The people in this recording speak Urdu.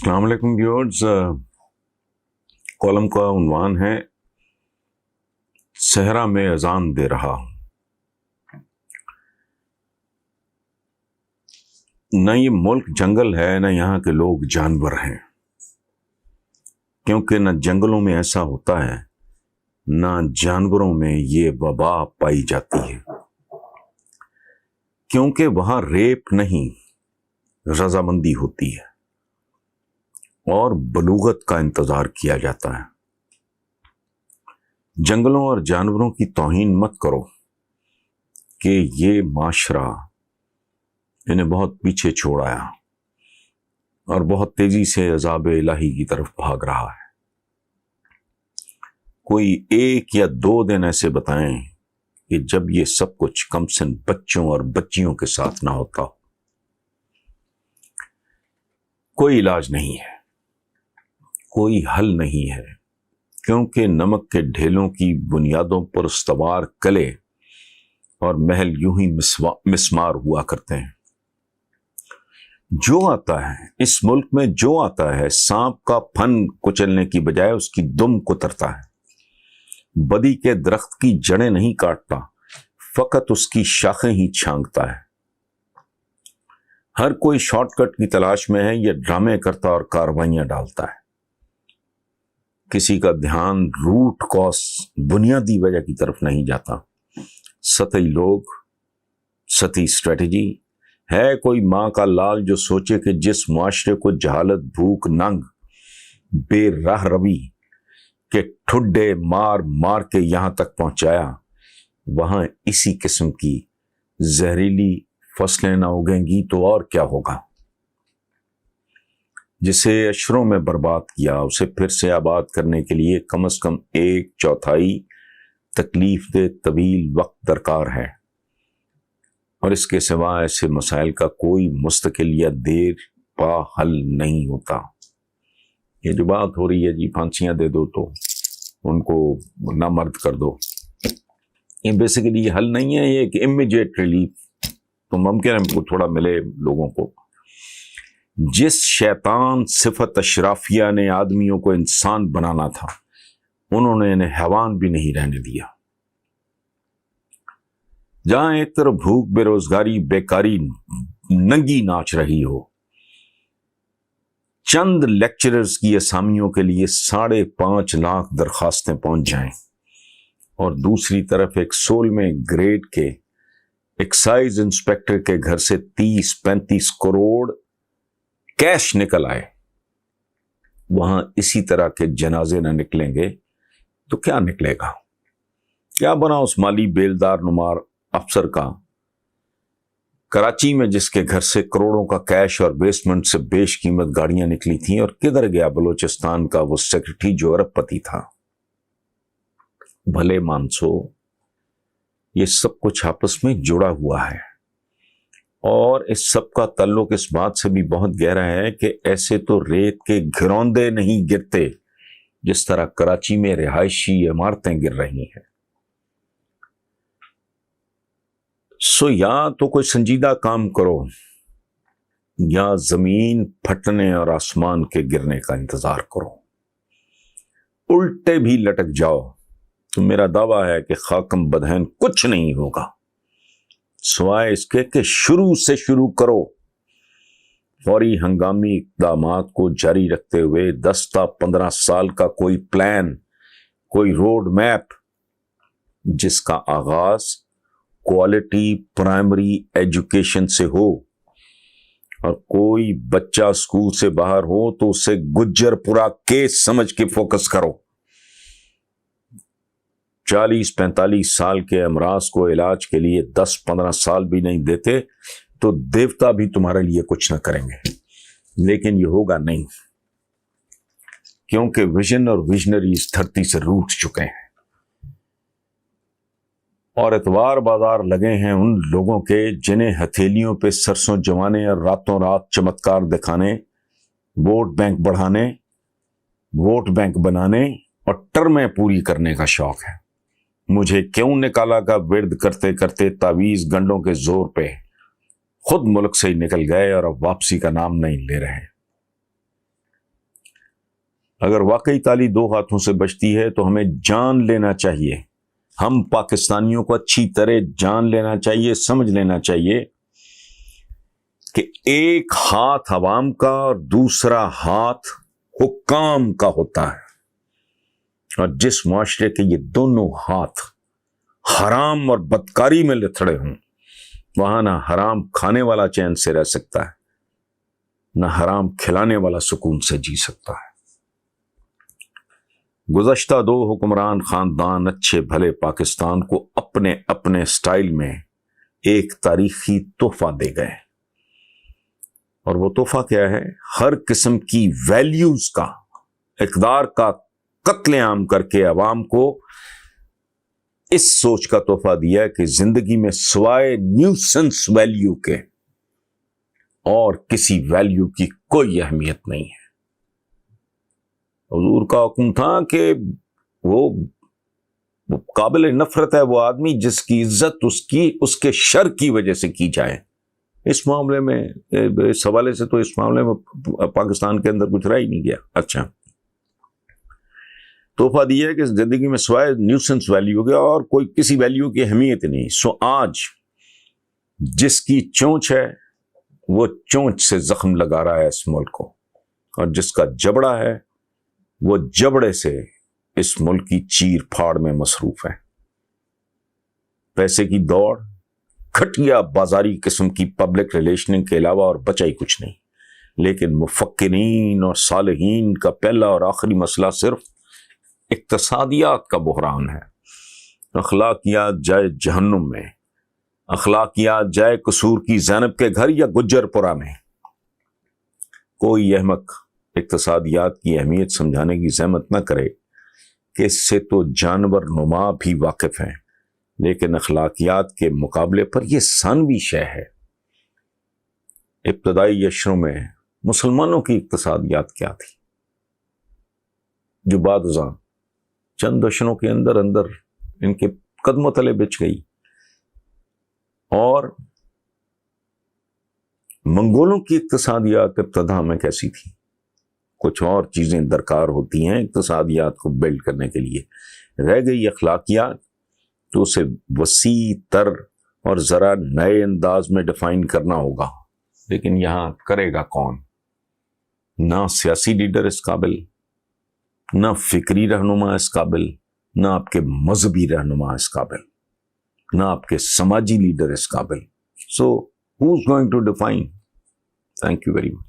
السلام علیکم ویورز، کالم کا عنوان ہے صحرا میں اذان دے رہا ہوں۔ نہ یہ ملک جنگل ہے، نہ یہاں کے لوگ جانور ہیں، کیونکہ نہ جنگلوں میں ایسا ہوتا ہے، نہ جانوروں میں یہ وبا پائی جاتی ہے، کیونکہ وہاں ریپ نہیں، رضامندی ہوتی ہے اور بلوغت کا انتظار کیا جاتا ہے۔ جنگلوں اور جانوروں کی توہین مت کرو کہ یہ معاشرہ انہیں بہت پیچھے چھوڑ آیا اور بہت تیزی سے عذاب الہی کی طرف بھاگ رہا ہے۔ کوئی 1 یا 2 دن ایسے بتائیں کہ جب یہ سب کچھ کم سن بچوں اور بچیوں کے ساتھ نہ ہوتا ہو۔ کوئی علاج نہیں ہے، کوئی حل نہیں ہے، کیونکہ نمک کے ڈھیلوں کی بنیادوں پر استوار کلے اور محل یوں ہی مسمار ہوا کرتے ہیں۔ جو آتا ہے اس ملک میں، جو آتا ہے سانپ کا پھن کچلنے کی بجائے اس کی دم کترتا ہے، بدی کے درخت کی جڑیں نہیں کاٹتا، فقط اس کی شاخیں ہی چھانکتا ہے۔ ہر کوئی شارٹ کٹ کی تلاش میں ہے، یہ ڈرامے کرتا اور کارروائیاں ڈالتا ہے۔ کسی کا دھیان روٹ کاز، بنیادی وجہ کی طرف نہیں جاتا۔ سطحی لوگ، سطحی اسٹریٹجی ہے۔ کوئی ماں کا لال جو سوچے کہ جس معاشرے کو جہالت، بھوک، ننگ، بے راہ روی کے ٹھڈے مار مار کے یہاں تک پہنچایا، وہاں اسی قسم کی زہریلی فصلیں نہ اگیں گی تو اور کیا ہوگا؟ جسے اشروں میں برباد کیا، اسے پھر سے آباد کرنے کے لیے کم از کم 1/4 تکلیف دہ طویل وقت درکار ہے، اور اس کے سوا ایسے مسائل کا کوئی مستقل یا دیر پا حل نہیں ہوتا۔ یہ جو بات ہو رہی ہے جی پھانسیاں دے دو تو ان کو نامرد کر دو، یہ بیسیکلی یہ حل نہیں ہے، یہ ایک امیجیٹ ریلیف تو ممکن ہے تھوڑا ملے لوگوں کو۔ جس شیطان صفت اشرافیہ نے آدمیوں کو انسان بنانا تھا، انہوں نے انہیں حیوان بھی نہیں رہنے دیا۔ جہاں ایک طرف بھوک، بے روزگاری، بیکاری ننگی ناچ رہی ہو، چند لیکچررز کی اسامیوں کے لیے 5.5 لاکھ درخواستیں پہنچ جائیں، اور دوسری طرف ایک 16ویں گریڈ کے ایکسائز انسپیکٹر کے گھر سے 30-35 کروڑ کیش نکل آئے، وہاں اسی طرح کے جنازے نہ نکلیں گے تو کیا نکلے گا؟ کیا بنا اس مالی بیلدار نمار افسر کا کراچی میں، جس کے گھر سے کروڑوں کا کیش اور بیسمنٹ سے بیش قیمت گاڑیاں نکلی تھیں؟ اور کدھر گیا بلوچستان کا وہ سیکرٹری جو ارب پتی تھا؟ بھلے مانسو، یہ سب کچھ آپس میں جڑا ہوا ہے، اور اس سب کا تعلق اس بات سے بھی بہت گہرا ہے کہ ایسے تو ریت کے گھروندے نہیں گرتے جس طرح کراچی میں رہائشی عمارتیں گر رہی ہیں۔ سو یا تو کوئی سنجیدہ کام کرو، یا زمین پھٹنے اور آسمان کے گرنے کا انتظار کرو۔ الٹے بھی لٹک جاؤ تو میرا دعویٰ ہے کہ خاکم بدہن کچھ نہیں ہوگا، سوائے اس کے کہ شروع سے شروع کرو۔ فوری ہنگامی اقدامات کو جاری رکھتے ہوئے 10 تا 15 سال کا کوئی پلان، کوئی روڈ میپ، جس کا آغاز کوالٹی پرائمری ایجوکیشن سے ہو، اور کوئی بچہ اسکول سے باہر ہو تو اسے گجر پورا کیس سمجھ کے فوکس کرو۔ 40-45 سال کے امراض کو علاج کے لیے 10-15 سال بھی نہیں دیتے تو دیوتا بھی تمہارے لیے کچھ نہ کریں گے، لیکن یہ ہوگا نہیں، کیونکہ ویژن اور ویژنری اس دھرتی سے روٹ چکے ہیں، اور اعتبار بازار لگے ہیں ان لوگوں کے جنہیں ہتھیلیوں پہ سرسوں جمانے اور راتوں رات چمتکار دکھانے، ووٹ بینک بڑھانے، ووٹ بینک بنانے اور ٹرمیں پوری کرنے کا شوق ہے۔ مجھے کیوں نکالا کا ورد کرتے کرتے تعویذ گنڈوں کے زور پہ خود ملک سے ہی نکل گئے اور اب واپسی کا نام نہیں لے رہے۔ اگر واقعی تالی دو ہاتھوں سے بجتی ہے تو ہمیں جان لینا چاہیے، ہم پاکستانیوں کو اچھی طرح جان لینا چاہیے، سمجھ لینا چاہیے کہ ایک ہاتھ عوام کا اور دوسرا ہاتھ حکام کا ہوتا ہے، اور جس معاشرے کے یہ دونوں ہاتھ حرام اور بدکاری میں لتھڑے ہوں، وہاں نہ حرام کھانے والا چین سے رہ سکتا ہے، نہ حرام کھلانے والا سکون سے جی سکتا ہے۔ گزشتہ دو حکمران خاندان اچھے بھلے پاکستان کو اپنے اپنے سٹائل میں ایک تاریخی تحفہ دے گئے، اور وہ تحفہ کیا ہے؟ ہر قسم کی ویلیوز کا، اقدار کا قتل عام کر کے عوام کو اس سوچ کا تحفہ دیا کہ زندگی میں سوائے نیوسنس ویلیو کے اور کسی ویلیو کی کوئی اہمیت نہیں ہے۔ حضور کا حکم تھا کہ وہ قابل نفرت ہے وہ آدمی جس کی عزت اس کے شر کی وجہ سے کی جائے۔ اس معاملے میں، اس حوالے سے تو اس معاملے میں پاکستان کے اندر کچھ رہ ہی نہیں گیا۔ اچھا، تحفہ دیا ہے کہ زندگی میں سوائے نیوسنس ویلیو گیا اور کوئی کسی ویلیو کی اہمیت نہیں۔ سو آج جس کی چونچ ہے وہ چونچ سے زخم لگا رہا ہے اس ملک کو، اور جس کا جبڑا ہے وہ جبڑے سے اس ملک کی چیر پھاڑ میں مصروف ہے۔ پیسے کی دوڑ، گھٹیا بازاری قسم کی پبلک ریلیشننگ کے علاوہ اور بچا ہی کچھ نہیں۔ لیکن مفکرین اور صالحین کا پہلا اور آخری مسئلہ صرف اقتصادیات کا بحران ہے۔ اخلاقیات جائے جہنم میں، اخلاقیات جائے قصور کی زینب کے گھر یا گجر پورہ میں۔ کوئی احمق اقتصادیات کی اہمیت سمجھانے کی زحمت نہ کرے کہ اس سے تو جانور نما بھی واقف ہیں، لیکن اخلاقیات کے مقابلے پر یہ ثانوی شے ہے۔ ابتدائی اشروں میں مسلمانوں کی اقتصادیات کیا تھی، جو بعد ازاں چند اشروں کے اندر ان کے قدموں تلے بچ گئی۔ اور منگولوں کی اقتصادیات ابتدا میں کیسی تھی؟ کچھ اور چیزیں درکار ہوتی ہیں اقتصادیات کو بلڈ کرنے کے لیے، رہ گئی اخلاقیات تو اسے وسیع تر اور ذرا نئے انداز میں ڈیفائن کرنا ہوگا۔ لیکن یہاں کرے گا کون؟ نہ سیاسی لیڈر اس قابل، نہ فکری رہنما اس قابل، نہ آپ کے مذہبی رہنما اس قابل، نہ آپ کے سماجی لیڈر اس قابل۔ سو who's going to define? Thank you very much.